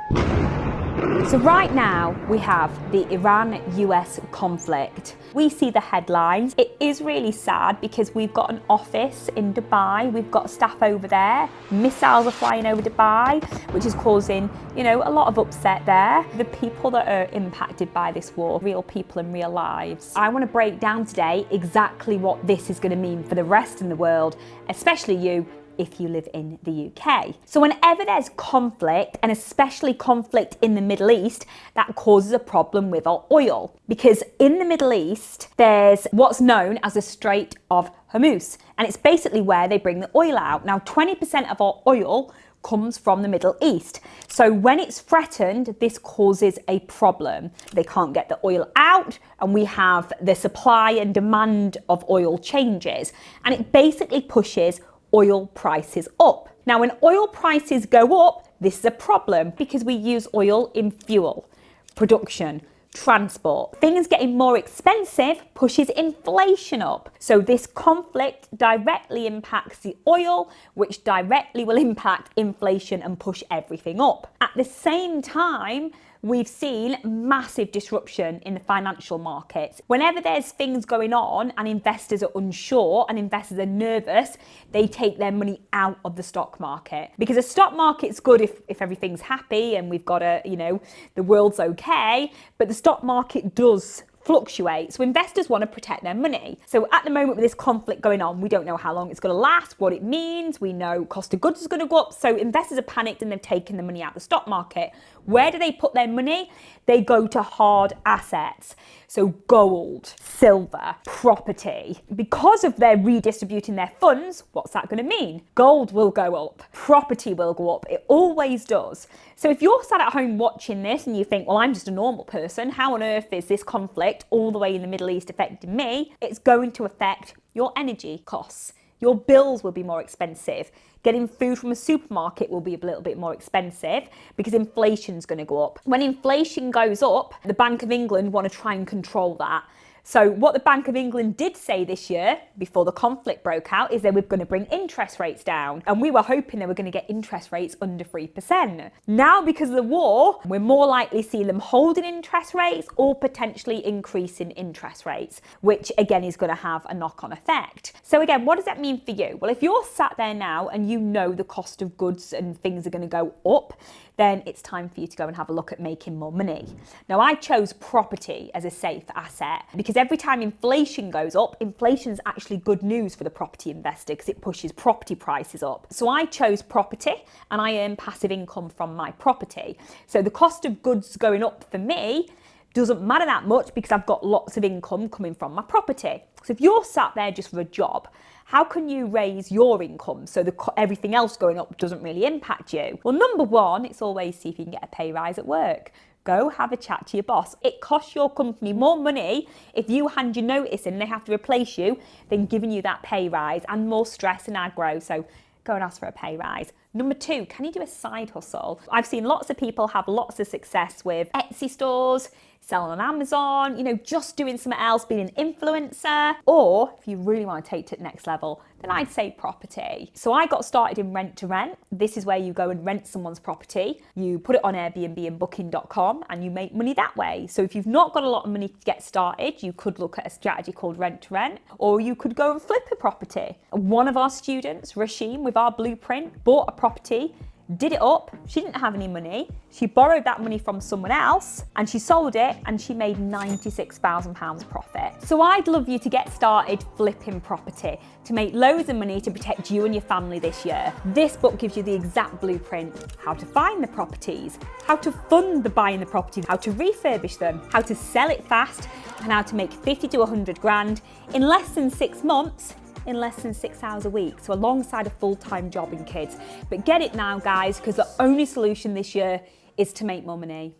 So right now we have the Iran-US conflict. We see the headlines. It is really sad because we've got an office in Dubai, we've got staff over there, missiles are flying over Dubai, which is causing, a lot of upset there. The people that are impacted by this war, real people in real lives. I want to break down today exactly what this is going to mean for the rest of the world, especially you if you live in the UK. So whenever there's conflict, and especially conflict in the Middle East, that causes a problem with our oil. Because in the Middle East, there's what's known as the Strait of Hormuz, and it's basically where they bring the oil out. Now, 20% of our oil comes from the Middle East. So when it's threatened, this causes a problem. They can't get the oil out, and we have the supply and demand of oil changes, and it basically pushes oil prices up. Now, when oil prices go up, this is a problem because we use oil in fuel, production, transport. Things getting more expensive pushes inflation up. So this conflict directly impacts the oil, which directly will impact inflation and push everything up. At the same time, we've seen massive disruption in the financial markets. Whenever there's things going on and investors are unsure and investors are nervous, they take their money out of the stock market. Because the stock market's good if everything's happy and we've got the world's okay, but the stock market does fluctuate. So investors want to protect their money. So at the moment with this conflict going on, we don't know how long it's going to last, what it means. We know cost of goods is going to go up. So investors are panicked and they've taken the money out of the stock market. Where do they put their money? They go to hard assets. So gold, silver, property. Because of their redistributing their funds, what's that going to mean? Gold will go up, property will go up. It always does. So if you're sat at home watching this and you think, well, I'm just a normal person, how on earth is this conflict all the way in the Middle East affecting me? It's going to affect your energy costs. Your bills will be more expensive. Getting food from a supermarket will be a little bit more expensive because inflation's going to go up. When inflation goes up, the Bank of England want to try and control that. So what the Bank of England did say this year, before the conflict broke out, is they were going to bring interest rates down. And we were hoping they were going to get interest rates under 3%. Now, because of the war, we're more likely seeing them holding interest rates or potentially increasing interest rates, which again is going to have a knock-on effect. So again, what does that mean for you? Well, if you're sat there now and you know the cost of goods and things are going to go up, then it's time for you to go and have a look at making more money. Now, I chose property as a safe asset because every time inflation goes up, inflation is actually good news for the property investor because it pushes property prices up. So I chose property and I earn passive income from my property. So the cost of goods going up for me doesn't matter that much because I've got lots of income coming from my property. So if you're sat there just for a job, how can you raise your income so everything else going up doesn't really impact you? Well, number one, it's always see if you can get a pay rise at work. Go have a chat to your boss. It costs your company more money if you hand your notice in and they have to replace you than giving you that pay rise, and more stress and aggro. So go and ask for a pay rise. Number two, can you do a side hustle? I've seen lots of people have lots of success with Etsy stores, selling on Amazon, just doing something else, being an influencer. Or if you really want to take it to the next level, then I'd say property. So I got started in rent to rent. This is where you go and rent someone's property. You put it on Airbnb and booking.com and you make money that way. So if you've not got a lot of money to get started, you could look at a strategy called rent to rent, or you could go and flip a property. One of our students, Rashim, with our blueprint, bought a property, did it up. She didn't have any money. She borrowed that money from someone else and she sold it and she made £96,000 profit. So I'd love you to get started flipping property to make loads of money to protect you and your family this year. This book gives you the exact blueprint: how to find the properties, how to fund the buying the property, how to refurbish them, how to sell it fast, and how to make 50 to 100 grand in less than 6 months, in less than 6 hours a week, so alongside a full-time job and kids. But get it now, guys, because the only solution this year is to make more money.